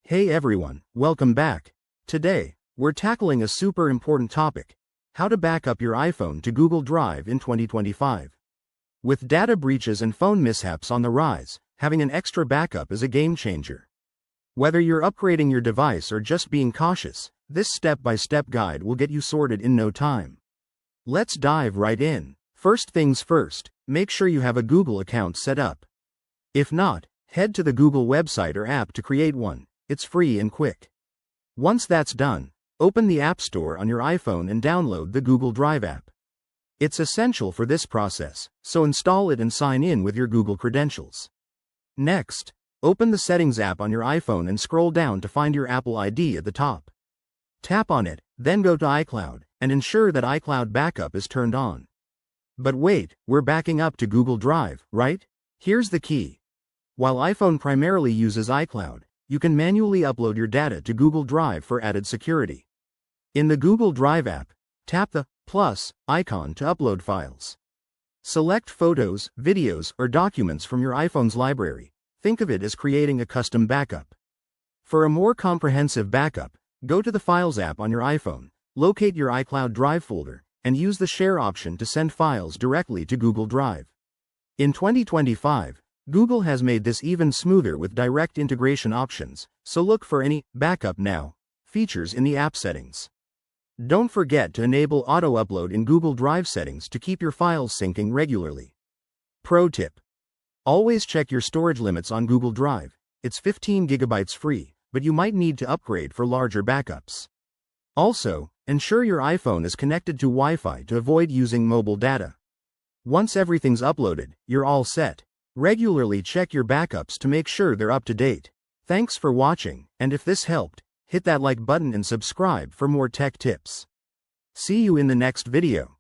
Hey everyone, welcome back. Today, we're tackling a super important topic: how to back up your iPhone to Google Drive in 2025. With data breaches and phone mishaps on the rise, having an extra backup is a game changer. Whether you're upgrading your device or just being cautious, this step-by-step guide will get you sorted in no time. Let's dive right in. First things first, make sure you have a Google account set up. If not, head to the Google website or app to create one. It's free and quick. Once that's done, open the App Store on your iPhone and download the Google Drive app. It's essential for this process, so install it and sign in with your Google credentials. Next, open the Settings app on your iPhone and scroll down to find your Apple ID at the top. Tap on it, then go to iCloud, and ensure that iCloud backup is turned on. But wait, we're backing up to Google Drive, right? Here's the key. While iPhone primarily uses iCloud, you can manually upload your data to Google Drive for added security. In the Google Drive app, tap the plus icon to upload files. Select photos, videos, or documents from your iPhone's library. Think of it as creating a custom backup. For a more comprehensive backup, go to the Files app on your iPhone, locate your iCloud Drive folder, and use the Share option to send files directly to Google Drive. In 2025, Google has made this even smoother with direct integration options, so look for any Backup Now features in the app settings. Don't forget to enable auto-upload in Google Drive settings to keep your files syncing regularly. Pro tip: always check your storage limits on Google Drive. It's 15 GB free, but you might need to upgrade for larger backups. Also, ensure your iPhone is connected to Wi-Fi to avoid using mobile data. Once everything's uploaded, you're all set. Regularly check your backups to make sure they're up to date. Thanks for watching, and if this helped, hit that like button and subscribe for more tech tips. See you in the next video.